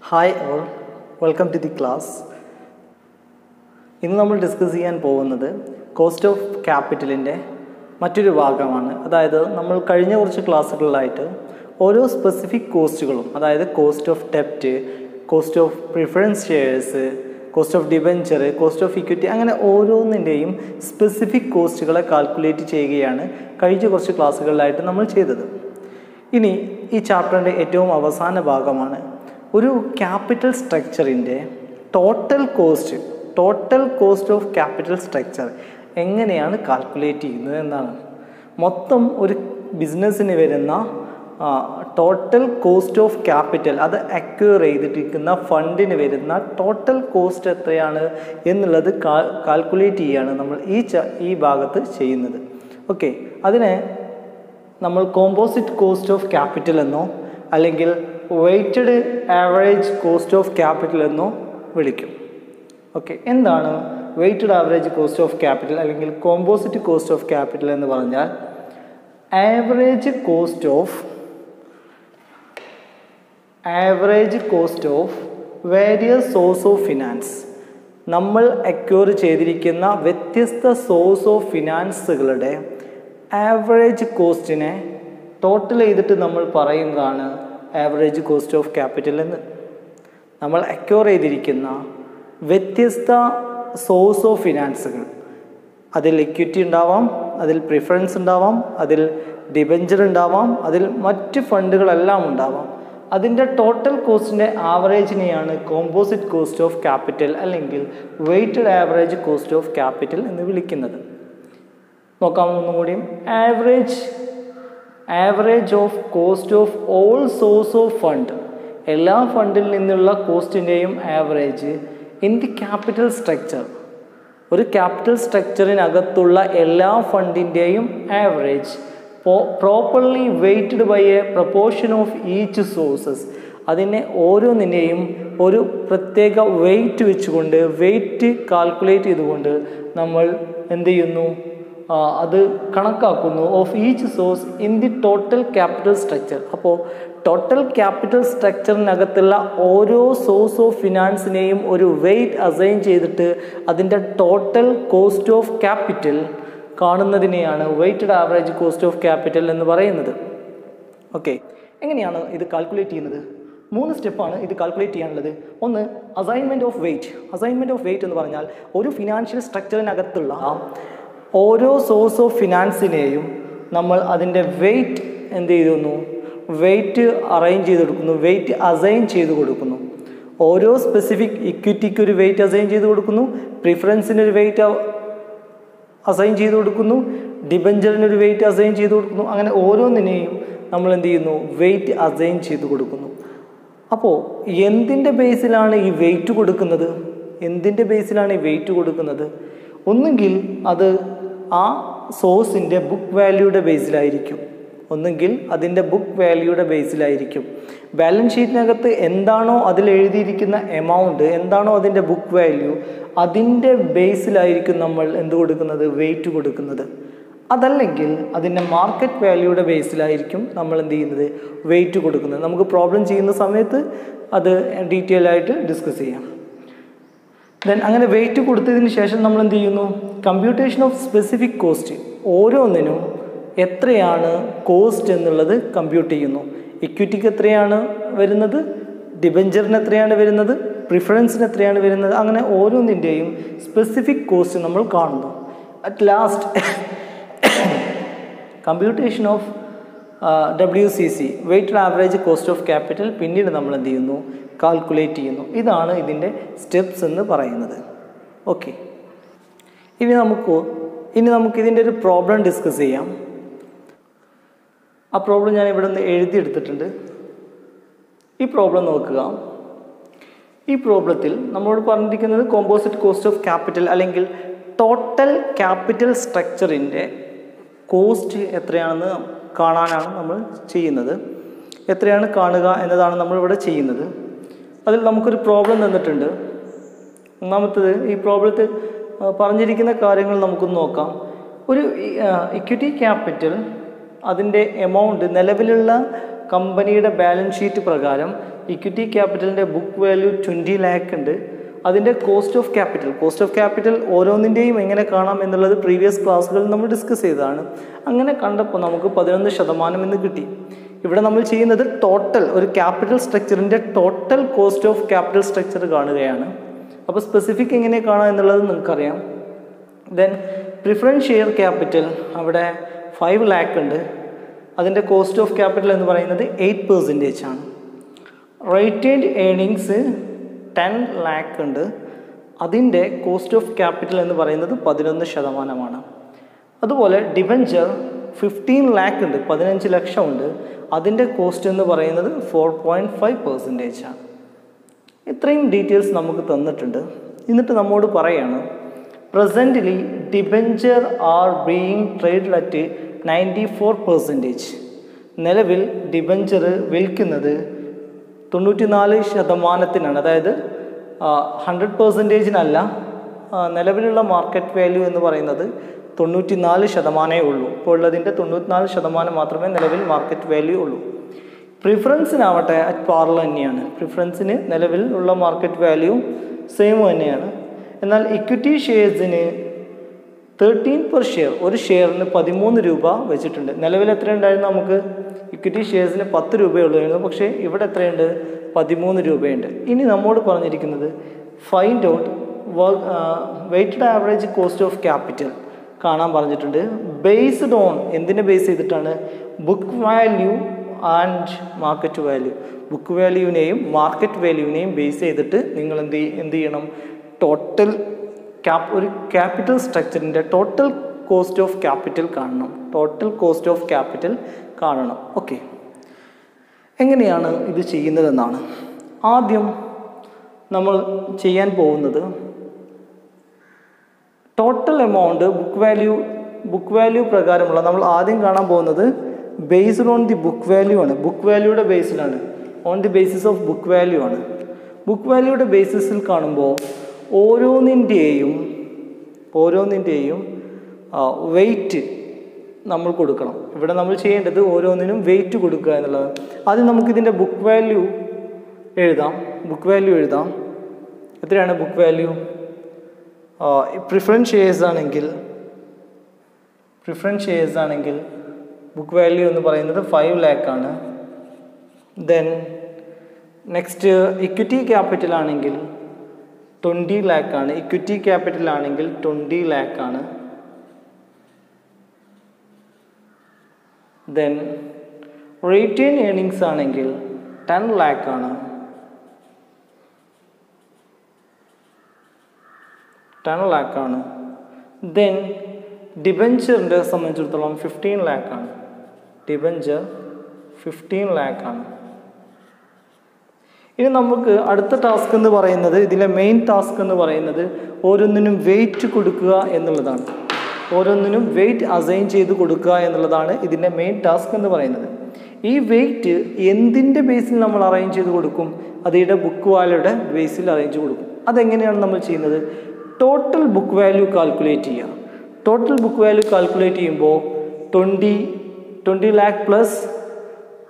Hi all, welcome to the class. ഇന്ന് നമ്മൾ discuss ചെയ്യാൻ പോകുന്നത് കോസ്റ്റ് ഓഫ് ക്യാപിറ്റലിൻ്റെ മറ്റൊരു ഭാഗമാണ്. അതായത് നമ്മൾ കഴിഞ്ഞ കുറച്ച് ക്ലാസ്സുകളിലായിട്ട് ഓരോ സ്പെസിഫിക് കോസ്റ്റുകളും, അതായത് കോസ്റ്റ് ഓഫ് ഡെപ്റ്റ്, cost of preference shares, cost of debenture, cost of equity, അങ്ങനെ ഓരോന്നിൻ്റെയും സ്പെസിഫിക് കോസ്റ്റുകളെ കാൽക്കുലേറ്റ് ചെയ്യുകയാണ് കഴിഞ്ഞ കുറച്ച് ക്ലാസ്സുകളിലായിട്ട് നമ്മൾ ചെയ്തത്. ഇനി ഈ ചാപ്റ്ററിൻ്റെ ഏറ്റവും അവസാന ഭാഗമാണ് ഒരു ക്യാപിറ്റൽ സ്ട്രക്ചറിൻ്റെ total cost of capital structure എങ്ങനെയാണ് കാൽക്കുലേറ്റ് ചെയ്യുന്നത് എന്നാണ്. മൊത്തം ഒരു ബിസിനസ്സിന് വരുന്ന ടോട്ടൽ കോസ്റ്റ് ഓഫ് ക്യാപിറ്റൽ, അത് അക്വയർ ചെയ്തിട്ടിരിക്കുന്ന ഫണ്ടിന് വരുന്ന ടോട്ടൽ കോസ്റ്റ് എത്രയാണ് എന്നുള്ളത് കാൽക്കുലേറ്റ് ചെയ്യുകയാണ് നമ്മൾ ഈ ഭാഗത്ത് ചെയ്യുന്നത്. ഓക്കെ, അതിനെ നമ്മൾ കോമ്പോസിറ്റ് കോസ്റ്റ് ഓഫ് ക്യാപിറ്റൽ എന്നോ അല്ലെങ്കിൽ weighted average cost of capital എന്നോ വിളിക്കും. ഓക്കെ, എന്താണ് weighted average cost of capital അല്ലെങ്കിൽ കോമ്പോസിറ്റ് കോസ്റ്റ് ഓഫ് ക്യാപിറ്റൽ എന്ന് പറഞ്ഞാൽ average cost of various source of finance. നമ്മൾ അക്വയർ ചെയ്തിരിക്കുന്ന വ്യത്യസ്ത സോഴ്സ് ഓഫ് ഫിനാൻസുകളുടെ ആവറേജ് കോസ്റ്റിനെ ടോട്ടൽ ചെയ്തിട്ട് നമ്മൾ പറയുന്നതാണ് ആവറേജ് കോസ്റ്റ് ഓഫ് ക്യാപിറ്റൽ എന്ന്. നമ്മൾ അക്വയർ ചെയ്തിരിക്കുന്ന വ്യത്യസ്ത സോഴ്സ് ഓഫ് ഫിനാൻസുകൾ, അതിൽ ഇക്വിറ്റി ഉണ്ടാവാം, അതിൽ പ്രിഫറൻസ് ഉണ്ടാവാം, അതിൽ ഡിബെഞ്ചർ ഉണ്ടാവാം, അതിൽ മറ്റ് ഫണ്ടുകളെല്ലാം ഉണ്ടാവാം. അതിൻ്റെ ടോട്ടൽ കോസ്റ്റിൻ്റെ ആവറേജിനെയാണ് കോമ്പോസിറ്റ് കോസ്റ്റ് ഓഫ് ക്യാപിറ്റൽ അല്ലെങ്കിൽ weighted average cost of capital എന്ന് വിളിക്കുന്നത്. നോക്കാം ഒന്നും കൂടിയും. Average of cost of all source of fund, എല്ലാ ഫണ്ടിൽ നിന്നുള്ള കോസ്റ്റിൻ്റെയും average in the capital structure. ഒരു ക്യാപിറ്റൽ സ്ട്രക്ചറിനകത്തുള്ള എല്ലാ ഫണ്ടിൻ്റെയും average properly weighted by a proportion of each sources. അതിനെ ഓരോന്നിനെയും ഒരു പ്രത്യേക വെയ്റ്റ് വെച്ചുകൊണ്ട്, വെയ്റ്റ് കാൽക്കുലേറ്റ് ചെയ്തുകൊണ്ട് നമ്മൾ എന്ത് ചെയ്യുന്നു, അത് കണക്കാക്കുന്നു of each source in the total capital structure. അപ്പോൾ ടോട്ടൽ ക്യാപിറ്റൽ സ്ട്രക്ചറിനകത്തുള്ള ഓരോ സോഴ്സ് ഓഫ് ഫിനാൻസിനെയും ഒരു വെയ്റ്റ് അസൈൻ ചെയ്തിട്ട് അതിൻ്റെ ടോട്ടൽ കോസ്റ്റ് ഓഫ് ക്യാപിറ്റൽ കാണുന്നതിനെയാണ് weighted average cost of capital എന്ന് പറയുന്നത്. ഓക്കെ, എങ്ങനെയാണ് ഇത് കാൽക്കുലേറ്റ് ചെയ്യുന്നത്? 3 സ്റ്റെപ്പാണ് ഇത് കാൽക്കുലേറ്റ് ചെയ്യാനുള്ളത്. ഒന്ന്, assignment of weight. Assignment of weight എന്ന് പറഞ്ഞാൽ ഒരു ഫിനാൻഷ്യൽ സ്ട്രക്ചറിനകത്തുള്ള ഓരോ സോഴ്സ് ഓഫ് ഫിനാൻസിനെയും നമ്മൾ അതിൻ്റെ വെയ്റ്റ് എന്ത് ചെയ്യുന്നു, വെയ്റ്റ് അറേഞ്ച് ചെയ്ത് കൊടുക്കുന്നു, വെയ്റ്റ് അസൈൻ ചെയ്ത് കൊടുക്കുന്നു. ഓരോ സ്പെസിഫിക് ഇക്വിറ്റിക്ക് ഒരു വെയ്റ്റ് അസൈൻ ചെയ്ത് കൊടുക്കുന്നു, പ്രിഫറൻസിനൊരു വെയ്റ്റ് അസൈൻ ചെയ്ത് കൊടുക്കുന്നു, ഡിബെഞ്ചറിനൊരു വെയ്റ്റ് അസൈൻ ചെയ്ത് കൊടുക്കുന്നു. അങ്ങനെ ഓരോന്നിനെയും നമ്മൾ എന്ത് ചെയ്യുന്നു, വെയ്റ്റ് അസൈൻ ചെയ്ത് കൊടുക്കുന്നു. അപ്പോൾ എന്തിൻ്റെ ബേസിലാണ് ഈ വെയ്റ്റ് കൊടുക്കുന്നത്? ഒന്നുകിൽ അത് ആ സോഴ്സിൻ്റെ ബുക്ക് വാല്യൂയുടെ ബേസിലായിരിക്കും, ബാലൻസ് ഷീറ്റിനകത്ത് എന്താണോ അതിൽ എഴുതിയിരിക്കുന്ന എമൗണ്ട്, എന്താണോ അതിൻ്റെ ബുക്ക് വാല്യൂ, അതിൻ്റെ ബേസിലായിരിക്കും നമ്മൾ എന്ത് കൊടുക്കുന്നത്, വെയ്റ്റ് കൊടുക്കുന്നത്. അതല്ലെങ്കിൽ അതിൻ്റെ മാർക്കറ്റ് വാല്യൂയുടെ ബേസിലായിരിക്കും നമ്മൾ എന്ത് ചെയ്യുന്നത്, വെയ്റ്റ് കൊടുക്കുന്നത്. നമുക്ക് പ്രോബ്ലം ചെയ്യുന്ന സമയത്ത് അത് ഡീറ്റെയിൽ ആയിട്ട് ഡിസ്കസ് ചെയ്യാം. ദെൻ അങ്ങനെ വെയ്റ്റ് കൊടുത്തതിന് ശേഷം നമ്മൾ എന്ത് ചെയ്യുന്നു, കമ്പ്യൂട്ടേഷൻ ഓഫ് സ്പെസിഫിക് കോസ്റ്റ്, ഓരോന്നിനും എത്രയാണ് കോസ്റ്റ് എന്നുള്ളത് കമ്പ്യൂട്ട് ചെയ്യുന്നു. ഇക്വിറ്റിക്ക് എത്രയാണ് വരുന്നത്, ഡിബെഞ്ചറിന് എത്രയാണ് വരുന്നത്, പ്രിഫറൻസിന് എത്രയാണ് വരുന്നത്, അങ്ങനെ ഓരോന്നിൻ്റെയും സ്പെസിഫിക് കോസ്റ്റ് നമ്മൾ കാണുന്നു. At last computation of WCC, weighted average cost of capital, പിന്നീട് നമ്മൾ എന്ത് ചെയ്യുന്നു, കാൽക്കുലേറ്റ് ചെയ്യുന്നു. ഇതാണ് ഇതിൻ്റെ സ്റ്റെപ്സ് എന്ന് പറയുന്നത്. ഓക്കെ, ഇനി നമുക്ക് ഇതിൻ്റെ ഒരു പ്രോബ്ലം ഡിസ്കസ് ചെയ്യാം. ആ പ്രോബ്ലം ഞാൻ ഇവിടെ നിന്ന് എഴുതിയെടുത്തിട്ടുണ്ട്. ഈ പ്രോബ്ലം നോക്കുക. ഈ പ്രോബ്ലത്തിൽ നമ്മളോട് പറഞ്ഞിരിക്കുന്നത് കോമ്പോസിറ്റ് കോസ്റ്റ് ഓഫ് ക്യാപിറ്റൽ അല്ലെങ്കിൽ ടോട്ടൽ ക്യാപിറ്റൽ സ്ട്രക്ചറിൻ്റെ കോസ്റ്റ് എത്രയാണെന്ന് കാണാനാണ് നമ്മൾ ചെയ്യുന്നത്. എത്രയാണ് കാണുക എന്നതാണ് നമ്മളിവിടെ ചെയ്യുന്നത്. അതിൽ നമുക്കൊരു പ്രോബ്ലം തന്നിട്ടുണ്ട്. ഒന്നാമത്തേത്, ഈ പ്രോബ്ലത്തിൽ പറഞ്ഞിരിക്കുന്ന കാര്യങ്ങൾ നമുക്കൊന്ന് നോക്കാം. ഒരു ഇക്വിറ്റി ക്യാപിറ്റൽ അതിൻ്റെ എമൗണ്ട് നിലവിലുള്ള കമ്പനിയുടെ ബാലൻസ് ഷീറ്റ് പ്രകാരം ഇക്വിറ്റി ക്യാപിറ്റലിൻ്റെ ബുക്ക് വാല്യൂ 20 lakh ഉണ്ട്. അതിൻ്റെ കോസ്റ്റ് ഓഫ് ക്യാപിറ്റൽ ഓരോന്നിൻ്റെയും എങ്ങനെ കാണാം എന്നുള്ളത് പ്രീവിയസ് ക്ലാസ്സുകളിൽ നമ്മൾ ഡിസ്കസ് ചെയ്തതാണ്. അങ്ങനെ കണ്ടപ്പോൾ നമുക്ക് 11% എന്ന് കിട്ടി. ഇവിടെ നമ്മൾ ചെയ്യുന്നത് ടോട്ടൽ ഒരു ക്യാപിറ്റൽ സ്ട്രക്ചറിൻ്റെ total cost of capital structure കാണുകയാണ്. അപ്പോൾ സ്പെസിഫിക് എങ്ങനെ കാണാം എന്നുള്ളത് നിങ്ങൾക്കറിയാം. ദെൻ പ്രിഫറൻസ് ഷെയർ ക്യാപിറ്റൽ അവിടെ 5 lakh ഉണ്ട്. അതിൻ്റെ കോസ്റ്റ് ഓഫ് ക്യാപിറ്റൽ എന്ന് പറയുന്നത് 8% ആണ്. റൈറ്റേൺഡ് ഏണിങ്സ് 10 lakh ഉണ്ട്. അതിൻ്റെ കോസ്റ്റ് ഓഫ് ക്യാപിറ്റൽ എന്ന് പറയുന്നത് 11%. അതുപോലെ ഡിബഞ്ചർ 15 lakh ഉണ്ട്, 15 ലക്ഷം ഉണ്ട്. അതിൻ്റെ കോസ്റ്റ് എന്ന് പറയുന്നത് 4.5% ആണ്. ഇത്രയും ഡീറ്റെയിൽസ് നമുക്ക് തന്നിട്ടുണ്ട്. എന്നിട്ട് നമ്മോട് പറയാണ് presently debenture R being traded at 94%. നിലവിൽ ഡിബഞ്ചർ വിൽക്കുന്നത് 94%. അതായത് 100%-നല്ല. നിലവിലുള്ള മാർക്കറ്റ് വാല്യൂ എന്ന് പറയുന്നത് 94% ഉള്ളൂ. ഇപ്പോൾ ഉള്ളതിൻ്റെ 94% മാത്രമേ നിലവിൽ മാർക്കറ്റ് വാല്യൂ ഉള്ളൂ. പ്രിഫറൻസിനാവട്ടെ അറ്റ് പാർല തന്നെയാണ്. പ്രിഫറൻസിന് നിലവിൽ ഉള്ള മാർക്കറ്റ് വാല്യൂ സെയിം തന്നെയാണ്. എന്നാൽ ഇക്വിറ്റി ഷെയർസിന് 13 per share, ഒരു ഷെയറിന് 13 രൂപ വെച്ചിട്ടുണ്ട്. നിലവിൽ എത്ര ഉണ്ടായിരുന്നു? നമുക്ക് ഇക്വിറ്റി ഷെയർസിന് 10 രൂപയുള്ളായിരുന്നു. പക്ഷേ ഇവിടെ എത്രയുണ്ട്? 13 രൂപയുണ്ട്. ഇനി നമ്മോട് പറഞ്ഞിരിക്കുന്നത് find out weighted average cost of capital കാണാൻ പറഞ്ഞിട്ടുണ്ട്. ബേസ്ഡ് ഓൺ എന്തിനെ ബേസ് ചെയ്തിട്ടാണ്? Book value and market value. Book വാല്യൂവിനെയും മാർക്കറ്റ് വാല്യൂവിനെയും ബേസ് ചെയ്തിട്ട് നിങ്ങൾ എന്ത് ചെയ്യണം? ടോട്ടൽ ഒരു ക്യാപിറ്റൽ സ്ട്രക്ചറിൻ്റെ ടോട്ടൽ കോസ്റ്റ് ഓഫ് ക്യാപിറ്റൽ കാണണം. ഓക്കെ, എങ്ങനെയാണ് ഇത് ചെയ്യുന്നതെന്നാണ് ആദ്യം നമ്മൾ ചെയ്യാൻ പോകുന്നത്. ടോട്ടൽ എമൗണ്ട് ബുക്ക് വാല്യൂ പ്രകാരമുള്ള നമ്മൾ ആദ്യം കാണാൻ പോകുന്നത് based on the book value ആണ്. ബുക്ക് വാല്യൂയുടെ ബേസിലാണ്, on the basis of book value ആണ്. ബുക്ക് വാല്യൂയുടെ ബേസിസിൽ കാണുമ്പോൾ ഓരോന്നിൻ്റെയും വെയ്റ്റ് നമ്മൾ കൊടുക്കണം. ഇവിടെ നമ്മൾ ചെയ്യേണ്ടത് ഓരോന്നിനും വെയ്റ്റ് കൊടുക്കുക എന്നുള്ളത്. ആദ്യം നമുക്കിതിൻ്റെ ബുക്ക് വാല്യൂ എഴുതാം. എത്രയാണ് ബുക്ക് വാല്യൂ? പ്രിഫറൻസ് ഷെയർസ് ആണെങ്കിൽ ബുക്ക് വാല്യൂ എന്ന് പറയുന്നത് 5 lakh ആണ്. ദെൻ നെക്സ്റ്റ് ഇക്വിറ്റി ക്യാപിറ്റൽ ആണെങ്കിൽ 20 lakh ആണ്. ഇക്വിറ്റി ക്യാപിറ്റൽ ആണെങ്കിൽ 20 lakh ആണ്. ദെൻ റീറ്റെയിൻ ഏർണിങ്സ് ആണെങ്കിൽ 10 lakh ആണ്. ദെൻ ഡിബഞ്ചറിൻ്റെ സംബന്ധിച്ചിടത്തോളം 15 lakh ആണ്. ഡിബഞ്ചർ 15 lakh ആണ്. ഇനി നമുക്ക് അടുത്ത ടാസ്ക് എന്ന് പറയുന്നത്, ഇതിലെ മെയിൻ ടാസ്ക് എന്ന് പറയുന്നത് ഓരോന്നിനും വെയിറ്റ് കൊടുക്കുക എന്നുള്ളതാണ്. ഓരോന്നിനും വെയിറ്റ് അസൈൻ ചെയ്ത് കൊടുക്കുക എന്നുള്ളതാണ് ഇതിൻ്റെ മെയിൻ ടാസ്ക് എന്ന് പറയുന്നത്. ഈ വെയിറ്റ് എന്തിൻ്റെ ബേസിൽ നമ്മൾ അറേഞ്ച് ചെയ്ത് കൊടുക്കും? അതിൻ്റെ ബുക്ക് വാല്യൂയുടെ ബേസിൽ അറേഞ്ച് കൊടുക്കും. അതെങ്ങനെയാണ് നമ്മൾ ചെയ്യുന്നത്? ടോട്ടൽ ബുക്ക് വാല്യൂ കാൽക്കുലേറ്റ് ചെയ്യുക. ടോട്ടൽ ബുക്ക് വാല്യൂ കാൽക്കുലേറ്റ് ചെയ്യുമ്പോൾ 20 lakh plus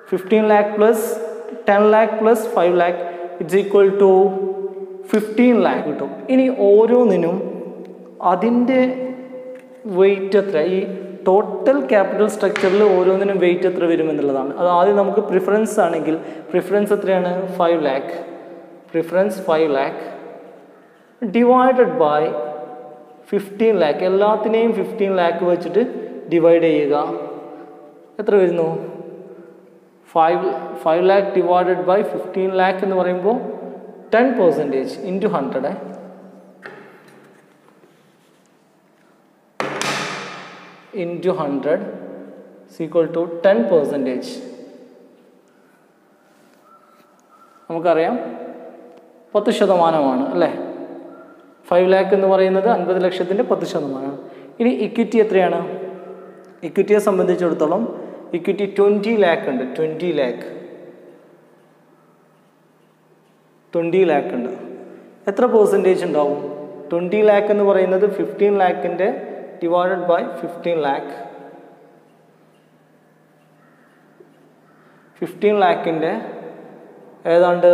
15 lakh plus 10 lakh plus 5 lakh it's equal to 15 lakh കിട്ടും. ഇനി ഓരോന്നിനും അതിൻ്റെ വെയിറ്റ് എത്ര, ഈ ടോട്ടൽ ക്യാപിറ്റൽ സ്ട്രക്ചറിൽ ഓരോന്നിനും വെയിറ്റ് എത്ര വരും എന്നുള്ളതാണ്. അത് ആദ്യം നമുക്ക് പ്രിഫറൻസ് ആണെങ്കിൽ പ്രിഫറൻസ് എത്രയാണ്? 5 lakh. Preference 5 lakh divided by 15 lakh. എല്ലാത്തിനെയും 15 lakh വെച്ചിട്ട് ഡിവൈഡ് ചെയ്യുക. എത്ര വരുന്നു? 5 lakh ഡിവൈഡഡ് ബൈ 15 lakh എന്ന് പറയുമ്പോൾ 10% ഇൻറ്റു 100 ഇൻറ്റു 100 ഈക്വൽ ടു 10%. നമുക്കറിയാം 10% അല്ലേ? 5 lakh എന്ന് പറയുന്നത് 50 ലക്ഷത്തിൻ്റെ 10%. ഇനി ഇക്വിറ്റി എത്രയാണ്? ഇക്വിറ്റിയെ സംബന്ധിച്ചിടത്തോളം ഇക്വിറ്റി 20 lakh ഉണ്ട്. 20 lakh ഉണ്ട്. എത്ര പെർസെൻറ്റേജ് ഉണ്ടാവും? 20 lakh എന്ന് പറയുന്നത് 15 lakhൻ്റെ ഡിവൈഡഡ് ബൈ 15 lakh. 15 lakhൻ്റെ ഏതാണ്ട്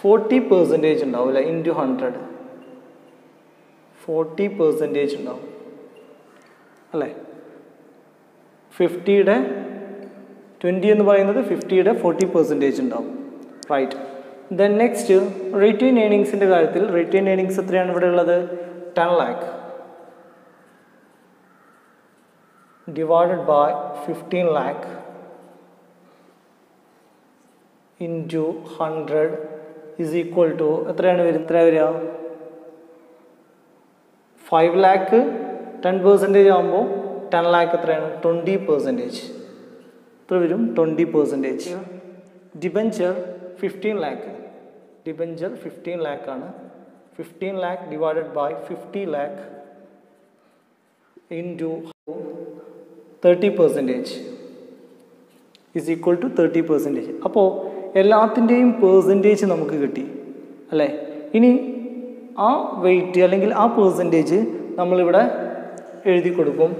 40% ഉണ്ടാവും അല്ലേ, ഇൻറ്റു 100 40% ഉണ്ടാവും അല്ലേ. 50യുടെ 20 എന്ന് പറയുന്നത് 50യുടെ 40% ഉണ്ടാവും. റൈറ്റ്. ദെൻ നെക്സ്റ്റ് റിറ്റെയിൻ ഏർണിങ്സിൻ്റെ കാര്യത്തിൽ റിറ്റെയിൻ ഏർണിങ്സ് എത്രയാണ് ഇവിടെ ഉള്ളത്? 10 lakh divided by 15 lakh into 100 is equal to എത്രയാണ് വരിക? 5 lakh 10% ആകുമ്പോൾ 10 lakh എത്രയാണ്? 20%. എത്ര വരും? 20%. Debenture 15 lakh. ഡിബഞ്ചർ 15 lakh ആണ്. 15 lakh divided by 50 lakh into 30% is equal to 30%. അപ്പോൾ എല്ലാത്തിൻ്റെയും പെർസെൻറ്റേജ് നമുക്ക് കിട്ടി അല്ലേ. ഇനി ആ വെയിറ്റ് അല്ലെങ്കിൽ ആ പെർസെൻറ്റേജ് നമ്മളിവിടെ എഴുതി കൊടുക്കും.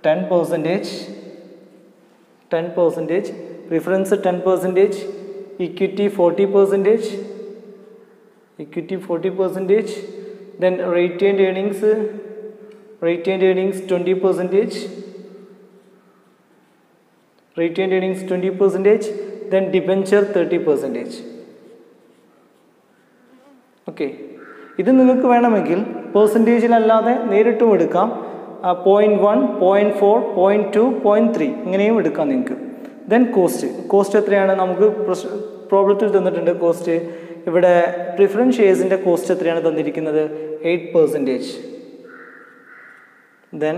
10%, preference 10%, equity 40%, then retained earnings 20%, then debenture 30%. ഓക്കെ, ഇത് നിങ്ങൾക്ക് വേണമെങ്കിൽ പെർസെൻറ്റേജിലല്ലാതെ നേരിട്ടും എടുക്കാം. 0.1, 0.4, 0.2, 0.3 ഇങ്ങനെയും എടുക്കാം നിങ്ങൾക്ക്. ദെൻ കോസ്റ്റ് എത്രയാണ്? നമുക്ക് പ്രോബ്ലത്തിൽ തന്നിട്ടുണ്ട് കോസ്റ്റ്. ഇവിടെ പ്രിഫറൻസ് ഷെയർസിൻ്റെ കോസ്റ്റ് എത്രയാണ് തന്നിരിക്കുന്നത്? 8%. ദെൻ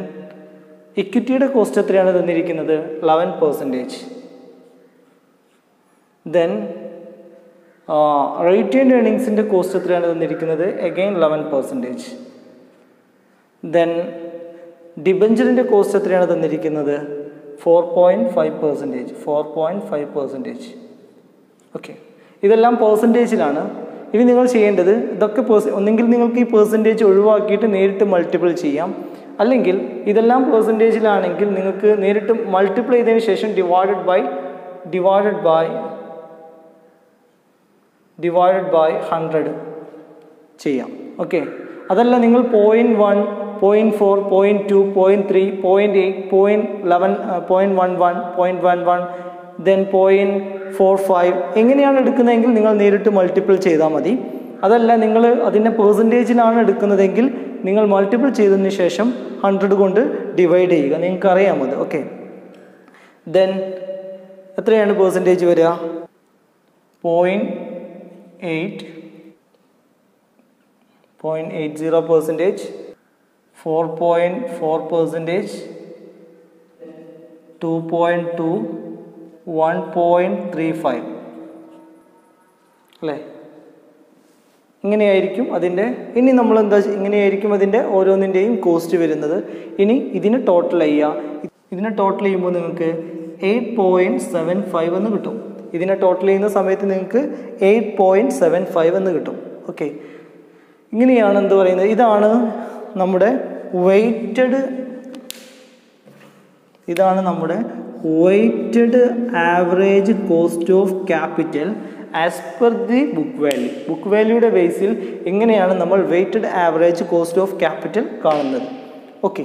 ഇക്വിറ്റിയുടെ കോസ്റ്റ് എത്രയാണ് തന്നിരിക്കുന്നത്? 11%. ദെൻ റെറ്റെയിൻഡ് ഏർണിങ്സിൻ്റെ കോസ്റ്റ് എത്രയാണ് തന്നിരിക്കുന്നത്? അഗെയിൻ 11%. ദെൻ ഡിബഞ്ചറിൻ്റെ കോസ്റ്റ് എത്രയാണ് തന്നിരിക്കുന്നത്? 4.5%. ഓക്കെ, ഇതെല്ലാം പെർസെൻറ്റേജിലാണ്. ഇനി നിങ്ങൾ ചെയ്യേണ്ടത് ഇതൊക്കെ ഒന്നെങ്കിൽ നിങ്ങൾക്ക് ഈ പെർസെൻറ്റേജ് ഒഴിവാക്കിയിട്ട് നേരിട്ട് മൾട്ടിപ്പിൾ ചെയ്യാം, അല്ലെങ്കിൽ ഇതെല്ലാം പെർസെൻറ്റേജിലാണെങ്കിൽ നിങ്ങൾക്ക് നേരിട്ട് മൾട്ടിപ്പിൾ ചെയ്തതിന് ശേഷം ഡിവൈഡഡ് ബൈ 100 ചെയ്യാം. ഓക്കെ, അതല്ല നിങ്ങൾ 0.1, 0.4, 0.2, 0.3, 0.8, 0.11, 0.11, ദെൻ 0.45 എങ്ങനെയാണ് എടുക്കുന്നതെങ്കിൽ നിങ്ങൾ നേരിട്ട് മൾട്ടിപ്പിൾ ചെയ്താൽ മതി. അതല്ല നിങ്ങൾ അതിൻ്റെ പെർസെൻറ്റേജിലാണ് എടുക്കുന്നതെങ്കിൽ നിങ്ങൾ മൾട്ടിപ്പിൾ ചെയ്തതിന് ശേഷം 100 കൊണ്ട് ഡിവൈഡ് ചെയ്യുക. നിങ്ങൾക്ക് അറിയാം അത്. ഓക്കെ, ദെൻ എത്രയാണ് പെർസെൻറ്റേജ് വരിക? 0.80%, 4.4%, 2.2, 1.35 അല്ലേ. ഇങ്ങനെയായിരിക്കും അതിൻ്റെ. ഇനി നമ്മൾ ഇങ്ങനെയായിരിക്കും അതിൻ്റെ ഓരോന്നിൻ്റെയും കോസ്റ്റ് വരുന്നത്. ഇനി ഇതിന് ടോട്ടൽ ചെയ്യുമ്പോൾ നിങ്ങൾക്ക് 8.75 എന്ന് കിട്ടും. ഇതിനെ ടോട്ടൽ ചെയ്യുന്ന സമയത്ത് നിങ്ങൾക്ക് 8.75 എന്ന് കിട്ടും. ഓക്കെ, ഇങ്ങനെയാണ് എന്ത് പറയുന്നത്. ഇതാണ് നമ്മുടെ weighted average cost of capital as per the book വാല്യൂയുടെ ബേസിൽ എങ്ങനെയാണ് നമ്മൾ weighted average cost of capital കാണുന്നത്. ഓക്കെ,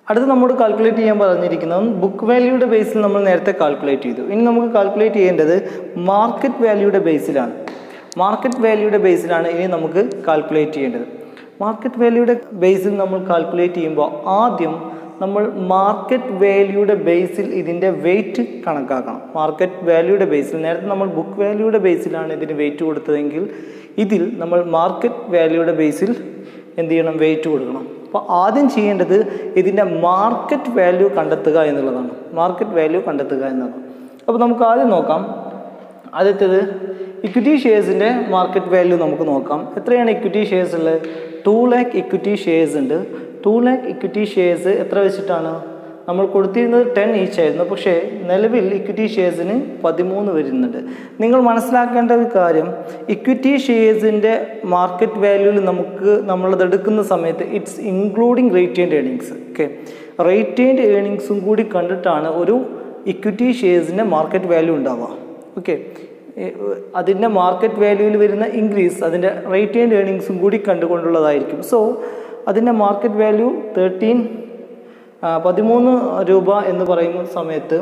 അടുത്ത് നമ്മോട് കാൽക്കുലേറ്റ് ചെയ്യാൻ പറഞ്ഞിരിക്കുന്നത് ബുക്ക് വാല്യൂയുടെ ബേസിൽ നമ്മൾ നേരത്തെ കാൽക്കുലേറ്റ് ചെയ്തു. ഇനി നമുക്ക് കാൽക്കുലേറ്റ് ചെയ്യേണ്ടത് മാർക്കറ്റ് വാല്യൂയുടെ ബേസിലാണ്. ഇനി നമുക്ക് കാൽക്കുലേറ്റ് ചെയ്യേണ്ടത്. മാർക്കറ്റ് വാല്യൂയുടെ ബേസിൽ നമ്മൾ കാൽക്കുലേറ്റ് ചെയ്യുമ്പോൾ ആദ്യം നമ്മൾ മാർക്കറ്റ് വാല്യൂയുടെ ബേസിൽ ഇതിൻ്റെ വെയിറ്റ് കണക്കാക്കണം. മാർക്കറ്റ് വാല്യൂയുടെ ബേസിൽ നേരത്തെ നമ്മൾ ബുക്ക് വാല്യൂയുടെ ബേസിലാണ് ഇതിന് വെയിറ്റ് കൊടുത്തതെങ്കിൽ ഇതിൽ നമ്മൾ മാർക്കറ്റ് വാല്യൂയുടെ ബേസിൽ എന്ത് ചെയ്യണം? വെയിറ്റ് കൊടുക്കണം. അപ്പോൾ ആദ്യം ചെയ്യേണ്ടത് ഇതിൻ്റെ മാർക്കറ്റ് വാല്യൂ കണ്ടെത്തുക എന്നുള്ളതാണ്. അപ്പോൾ നമുക്ക് ആദ്യം നോക്കാം. ആദ്യത്തേത് ഇക്വിറ്റി ഷെയർസിൻ്റെ മാർക്കറ്റ് വാല്യൂ നമുക്ക് നോക്കാം. എത്രയാണ് ഇക്വിറ്റി ഷെയർസ് ഉള്ളത്? 2 lakh ഇക്വിറ്റി ഷെയർസ് ഉണ്ട്. 2 lakh ഇക്വിറ്റി ഷെയർസ് എത്ര വെച്ചിട്ടാണ്? നമ്മൾ കൊടുത്തിരുന്നത് 10 ഈച്ച് ആയിരുന്നു. പക്ഷേ നിലവിൽ ഇക്വിറ്റി ഷെയർസിന് 13 വരുന്നുണ്ട്. നിങ്ങൾ മനസ്സിലാക്കേണ്ട ഒരു കാര്യം, ഇക്വിറ്റി ഷെയർസിൻ്റെ മാർക്കറ്റ് വാല്യൂവിൽ നമ്മളത് എടുക്കുന്ന സമയത്ത് ഇറ്റ്സ് ഇൻക്ലൂഡിങ് റെറ്റെയിൻഡ് ഏർണിങ്സ്. ഓക്കെ, റെറ്റെയിൻഡ് ഏർണിങ്സും കൂടി കണ്ടിട്ടാണ് ഒരു ഇക്വിറ്റി ഷെയർസിൻ്റെ മാർക്കറ്റ് വാല്യൂ ഉണ്ടാവുക. ഓക്കെ, അതിൻ്റെ മാർക്കറ്റ് വാല്യൂവിൽ വരുന്ന ഇൻക്രീസ് അതിൻ്റെ റെറ്റെയിൻഡ് ഏർണിങ്സും കൂടി കണ്ടുകൊണ്ടുള്ളതായിരിക്കും. സോ അതിൻ്റെ മാർക്കറ്റ് വാല്യൂ 13 രൂപ എന്ന് പറയുന്ന സമയത്ത്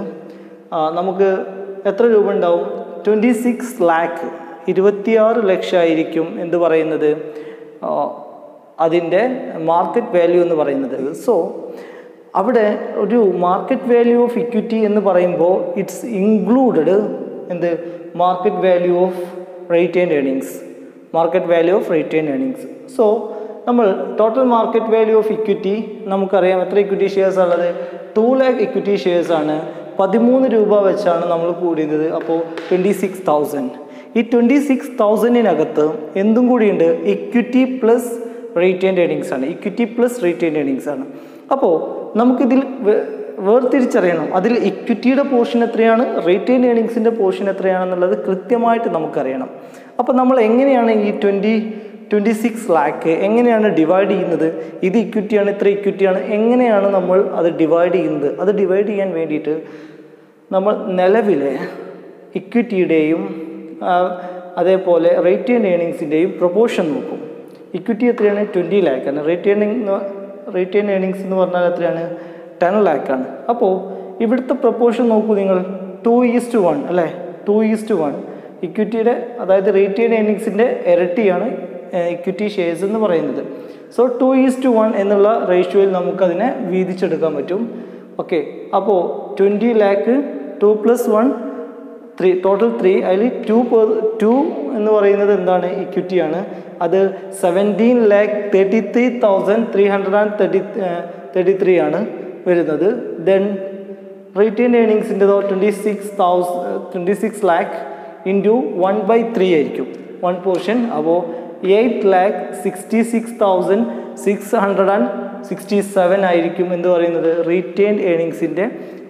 നമുക്ക് എത്ര രൂപ ഉണ്ടാവും? 26 lakh 26 ലക്ഷമായിരിക്കും എന്ന് പറയുന്നത് അതിൻ്റെ മാർക്കറ്റ് വാല്യൂ എന്ന് പറയുന്നത്. സോ അവിടെ ഒരു മാർക്കറ്റ് വാല്യൂ ഓഫ് ഇക്വിറ്റി എന്ന് പറയുമ്പോൾ ഇറ്റ്സ് ഇൻക്ലൂഡഡ് എന്ത്? Market value of retained earnings. Market value of retained earnings. So നമ്മൾ ടോട്ടൽ മാർക്കറ്റ് വാല്യൂ ഓഫ് ഇക്വിറ്റി നമുക്കറിയാം. എത്ര ഇക്വിറ്റി ഷെയർസ് ഉള്ളത്? 2 lakh ഇക്വിറ്റി ഷെയർസ് ആണ്. 13 രൂപ വെച്ചാണ് നമ്മൾ കൂടിയത്. അപ്പോൾ 26,000. ഈ 26,000-നകത്ത് എന്തും കൂടിയുണ്ട്? ഇക്വിറ്റി പ്ലസ് റെറ്റെയിൻഡ് ഏർണിങ്സ് ആണ്. ഇക്വിറ്റി പ്ലസ് റെറ്റെയിൻഡ് ഏർണിങ്സ് ആണ്. അപ്പോൾ നമുക്കിതിൽ വേർതിരിച്ചറിയണം, അതിൽ ഇക്വിറ്റിയുടെ പോർഷൻ എത്രയാണ്, റെറ്റെയിൻഡ് ഏർണിങ്സിൻ്റെ പോർഷൻ എത്രയാണെന്നുള്ളത് കൃത്യമായിട്ട് നമുക്കറിയണം. അപ്പോൾ നമ്മൾ എങ്ങനെയാണ് ഈ 26 lakh എങ്ങനെയാണ് ഡിവൈഡ് ചെയ്യുന്നത്? ഇത് ഇക്വിറ്റിയാണ്, ഇത്ര ഇക്വിറ്റിയാണ്, എങ്ങനെയാണ് നമ്മൾ അത് ഡിവൈഡ് ചെയ്യുന്നത്? അത് ഡിവൈഡ് ചെയ്യാൻ വേണ്ടിയിട്ട് നമ്മൾ നിലവിലെ ഇക്വിറ്റിയുടെയും അതേപോലെ റെറ്റെയിൻഡ് ഏർണിങ്സിൻ്റെയും പ്രൊപ്പോർഷൻ നോക്കും. ഇക്വിറ്റി എത്രയാണ്? 20 lakh ആണ്. റെറ്റെയിൻഡ് ഏർണിങ്സ് എന്ന് പറഞ്ഞാൽ എത്രയാണ്? 10 lakh ആണ്. അപ്പോൾ ഇവിടുത്തെ പ്രൊപ്പോർഷൻ നോക്കൂ നിങ്ങൾ, 2:1 അല്ലേ? 2:1 ഇക്വിറ്റിയുടെ, അതായത് റെറ്റെയിൻഡ് ഏർണിങ്സിൻ്റെ ഇരട്ടിയാണ് ഇക്വിറ്റി ഷെയർസ് എന്ന് പറയുന്നത്. സോ 2:1 എന്നുള്ള റേഷ്യോയിൽ നമുക്കതിനെ വീതിച്ചെടുക്കാൻ പറ്റും. ഓക്കെ, അപ്പോൾ 20 lakh 2 + 1 3, ടോട്ടൽ 3. അതിൽ 2 എന്ന് പറയുന്നത് എന്താണ്? ഇക്വിറ്റിയാണ്. അത് 17,33,333 ആണ് വരുന്നത്. ദെൻ റെറ്റെയിൻഡ് ഏർണിങ്സിൻ്റെതോ 26 lakh ഇൻറ്റു 1/3 ആയിരിക്കും 1 പോർഷൻ. അപ്പോൾ 8,66,667 ആയിരിക്കും എന്ന് പറയുന്നത് റെറ്റെയിൻഡ് ഏർണിങ്സിൻ്റെ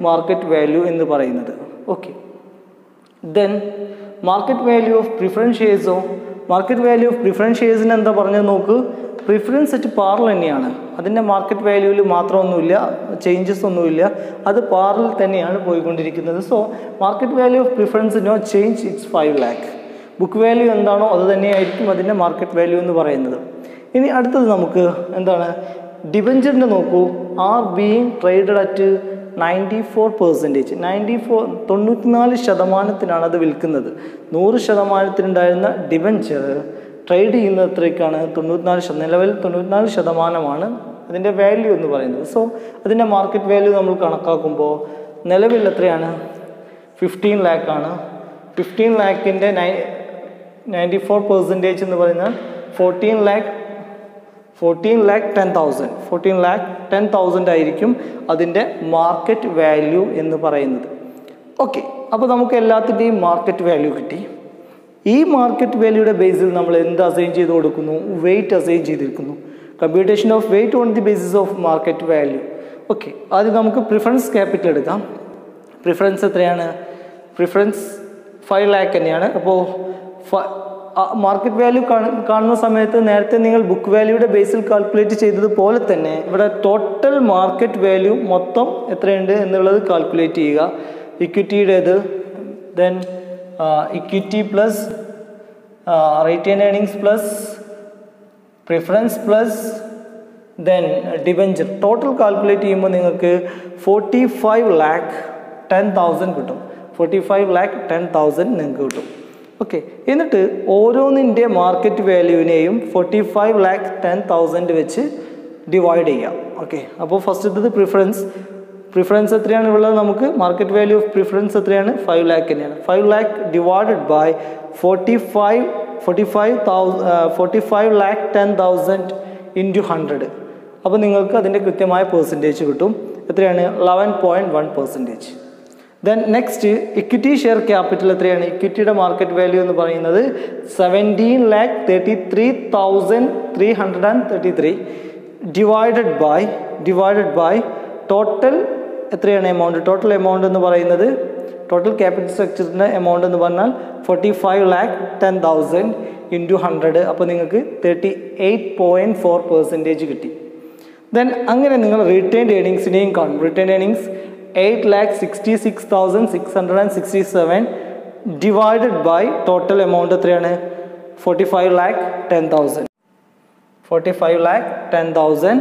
മാർക്കറ്റ് വാല്യൂ എന്ന് പറയുന്നത്. Okay, then market value of preference ഷെയർസോ? മാർക്കറ്റ് വാല്യൂ ഓഫ് പ്രിഫറൻസ് ഷെയർസിന് എന്താ പറഞ്ഞത് നോക്ക്. പ്രിഫറൻസ് അറ്റ് പാറിൽ തന്നെയാണ്. അതിൻ്റെ മാർക്കറ്റ് വാല്യൂവിൽ മാത്രമൊന്നുമില്ല, ചേഞ്ചസ് ഒന്നുമില്ല, അത് പാറിൽ തന്നെയാണ് പോയിക്കൊണ്ടിരിക്കുന്നത്. So market value of preference no change, it's 5 lakh. Book value എന്താണോ അത് തന്നെയായിരിക്കും അതിൻ്റെ മാർക്കറ്റ് വാല്യൂ എന്ന് പറയുന്നത്. ഇനി അടുത്തത് നമുക്ക് എന്താണ്? ഡിബഞ്ചറിൻ്റെ നോക്കൂ. R being traded at 94%. 94% അത് വിൽക്കുന്നത്. 100% ഡിബഞ്ചർ ട്രേഡ് ചെയ്യുന്നത് എത്രയ്ക്കാണ്? 94%. നിലവിൽ 94% അതിൻ്റെ വാല്യൂ എന്ന് പറയുന്നത്. സോ അതിൻ്റെ മാർക്കറ്റ് വാല്യൂ നമ്മൾ കണക്കാക്കുമ്പോൾ നിലവിൽ എത്രയാണ്? 15 lakh ആണ്. 15 lakhൻ്റെ 94% എന്ന് പറയുന്നത് 14 lakh 10,000. 14 lakh 10,000 ആയിരിക്കും അതിൻ്റെ മാർക്കറ്റ് വാല്യൂ എന്ന് പറയുന്നത്. ഓക്കെ, അപ്പോൾ നമുക്ക് എല്ലാത്തിൻ്റെയും മാർക്കറ്റ് വാല്യൂ കിട്ടി. ഈ മാർക്കറ്റ് വാല്യൂയുടെ ബേസിൽ നമ്മൾ എന്ത് അസൈൻ ചെയ്ത് കൊടുക്കുന്നു? വെയിറ്റ് അസൈൻ ചെയ്തിരിക്കുന്നു. Computation of wait on the basis of market value. Okay, ആദ്യം നമുക്ക് പ്രിഫറൻസ് ക്യാപിറ്റൽ എടുക്കാം. പ്രിഫറൻസ് എത്രയാണ്? പ്രിഫറൻസ് 5 lakh തന്നെയാണ്. അപ്പോൾ മാർക്കറ്റ് വാല്യൂ കാണുന്ന സമയത്ത് നേരത്തെ നിങ്ങൾ ബുക്ക് വാല്യൂയുടെ ബേസിൽ കാൽക്കുലേറ്റ് ചെയ്തതുപോലെ തന്നെ ഇവിടെ ടോട്ടൽ മാർക്കറ്റ് വാല്യൂ മൊത്തം എത്രയുണ്ട് എന്നുള്ളത് കാൽക്കുലേറ്റ് ചെയ്യുക. ഇക്വിറ്റിയുടേത്, then equity plus retained earnings plus preference plus then debenture, total calculate ചെയ്യുമ്പോൾ നിങ്ങൾക്ക് 45 lakh 10,000 കിട്ടും. 45 lakh 10,000 നിങ്ങൾക്ക് കിട്ടും. ഓക്കെ, എന്നിട്ട് ഓരോന്നിൻ്റെ മാർക്കറ്റ് വാല്യൂവിനെയും 45 lakh 10,000 വെച്ച് ഡിവൈഡ് ചെയ്യാം. ഓക്കെ, അപ്പോൾ ഫസ്റ്റത്തത് പ്രിഫറൻസ് എത്രയാണ് ഉള്ളത്? നമുക്ക് മാർക്കറ്റ് വാല്യൂ ഓഫ് പ്രിഫറൻസ് എത്രയാണ്? 5 lakh തന്നെയാണ്. 5 lakh divided by 45 lakh 10,000 into 100. അപ്പോൾ നിങ്ങൾക്ക് അതിൻ്റെ കൃത്യമായ പെർസെൻറ്റേജ് കിട്ടും. എത്രയാണ്? 11.1%. Then next equity share capital എത്രയാണ്? ഇക്വിറ്റിയുടെ മാർക്കറ്റ് വാല്യൂ എന്ന് പറയുന്നത് 17,33,333 ഡിവൈഡഡ് ബൈ ടോട്ടൽ എത്രയാണ് എമൗണ്ട്? ടോട്ടൽ എമൗണ്ട് എന്ന് പറയുന്നത്, ടോട്ടൽ ക്യാപിറ്റൽ സ്ട്രക്ചറിൻ്റെ എമൗണ്ട് എന്ന് പറഞ്ഞാൽ 45,10,000 ഇൻറ്റു 100. അപ്പോൾ നിങ്ങൾക്ക് 38.4% കിട്ടി. ദെൻ അങ്ങനെ നിങ്ങൾ റിട്ടേൺഡ് ഏണിങ്സിനെയും കാണും. Return earnings 8,66,667 divided by total amount എത്രയാണ്? 45,10,000. 45,10,000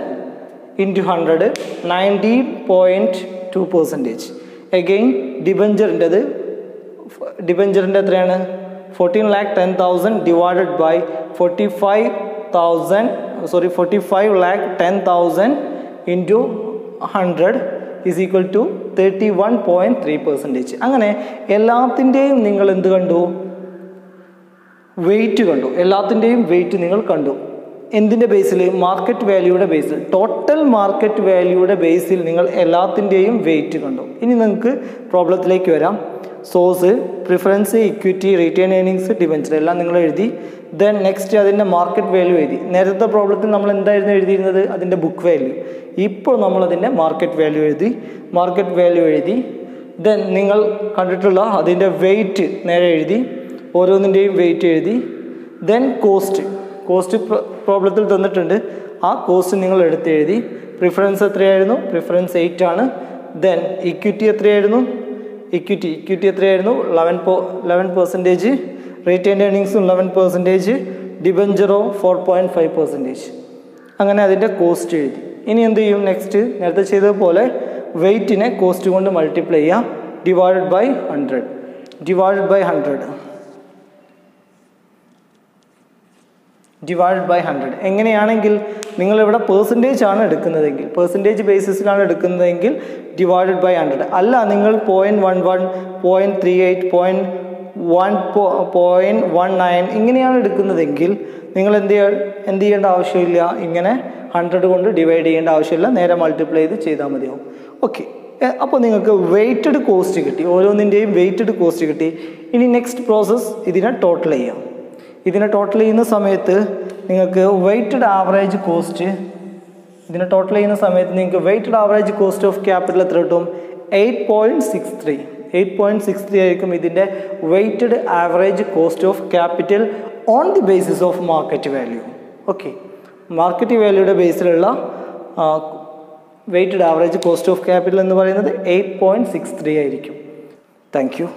ഇൻറ്റു 100 19.2%. അഗെയിൻ ഡിബഞ്ചറിൻ്റെ എത്രയാണ്? 14,10,000 divided by 45,10,000 into 100 is equal to 31.3%. അങ്ങനെ എല്ലാത്തിൻ്റെയും നിങ്ങൾ എന്ത് കണ്ടു? വെയിറ്റ് കണ്ടു. എല്ലാത്തിൻ്റെയും വെയിറ്റ് നിങ്ങൾ കണ്ടു. എന്തിൻ്റെ ബേസിൽ? മാർക്കറ്റ് വാല്യൂയുടെ ബേസിൽ, ടോട്ടൽ മാർക്കറ്റ് വാല്യൂയുടെ ബേസിൽ നിങ്ങൾ എല്ലാത്തിൻ്റെയും വെയിറ്റ് കണ്ടു. ഇനി നിങ്ങൾക്ക് പ്രോബ്ലത്തിലേക്ക് വരാം. Source, preference, equity, return earnings, debenture എല്ലാം നിങ്ങൾ എഴുതി. ദെൻ നെക്സ്റ്റ് അതിൻ്റെ മാർക്കറ്റ് വാല്യൂ എഴുതി. നേരത്തെ പ്രോബ്ലത്തിൽ നമ്മൾ എന്തായിരുന്നു എഴുതിയിരുന്നത്? അതിൻ്റെ ബുക്ക് വാല്യൂ. ഇപ്പോൾ നമ്മളതിൻ്റെ മാർക്കറ്റ് വാല്യൂ എഴുതി. ദെൻ നിങ്ങൾ കണ്ടിട്ടുള്ള അതിൻ്റെ വെയിറ്റ് നേരെ എഴുതി. ഓരോന്നിൻ്റെയും വെയിറ്റ് എഴുതി. ദെൻ കോസ്റ്റ് പ്രോബ്ലത്തിൽ തന്നിട്ടുണ്ട്. ആ കോസ്റ്റ് നിങ്ങൾ എടുത്ത് എഴുതി. പ്രിഫറൻസ് എത്രയായിരുന്നു? പ്രിഫറൻസ് 8 ആണ്. ദെൻ ഇക്വിറ്റി എത്രയായിരുന്നു? ഇക്വിറ്റി എത്രയായിരുന്നു? 11%. റിട്ടേൺ ഏണിങ്സും 11%. ഡിബഞ്ചറോ 4.5%. അങ്ങനെ അതിൻ്റെ കോസ്റ്റ് എഴുതി. ഇനി എന്ത് ചെയ്യും? നെക്സ്റ്റ് നേരത്തെ ചെയ്തതുപോലെ വെയിറ്റിനെ കോസ്റ്റ് കൊണ്ട് മൾട്ടിപ്ലൈ ചെയ്യാം. Divided by 100. എങ്ങനെയാണെങ്കിൽ നിങ്ങളിവിടെ പെർസെൻറ്റേജ് ആണ് എടുക്കുന്നതെങ്കിൽ, പെർസെൻറ്റേജ് ബേസിസിലാണ് എടുക്കുന്നതെങ്കിൽ ഡിവൈഡഡ് ബൈ 100. അല്ല, നിങ്ങൾ 0.11, 0.38, 0.19 ഇങ്ങനെയാണ് എടുക്കുന്നതെങ്കിൽ നിങ്ങൾ എന്ത് ചെയ്യേണ്ട ആവശ്യമില്ല. ഇങ്ങനെ 100 കൊണ്ട് ഡിവൈഡ് ചെയ്യേണ്ട ആവശ്യമില്ല. നേരെ മൾട്ടിപ്ലൈ ചെയ്താൽ മതിയാവും. ഓക്കെ, അപ്പോൾ നിങ്ങൾക്ക് വെയ്റ്റഡ് കോസ്റ്റ് കിട്ടി. ഓരോന്നിൻ്റെയും വെയ്റ്റഡ് കോസ്റ്റ് കിട്ടി. ഇനി നെക്സ്റ്റ് പ്രോസസ്സ് ഇതിനെ ടോട്ടൽ ചെയ്യാം. ഇതിനെ ടോട്ടൽ ചെയ്യുന്ന സമയത്ത് നിങ്ങൾക്ക് weighted average cost of capital എത്ര കിട്ടും? 8.63 ആയിരിക്കും ഇതിൻ്റെ weighted average cost of capital on the basis of market value. Okay, market വാല്യൂയുടെ ബേസിലുള്ള weighted average cost of capital എന്ന് പറയുന്നത് 8.63 ആയിരിക്കും. Thank U.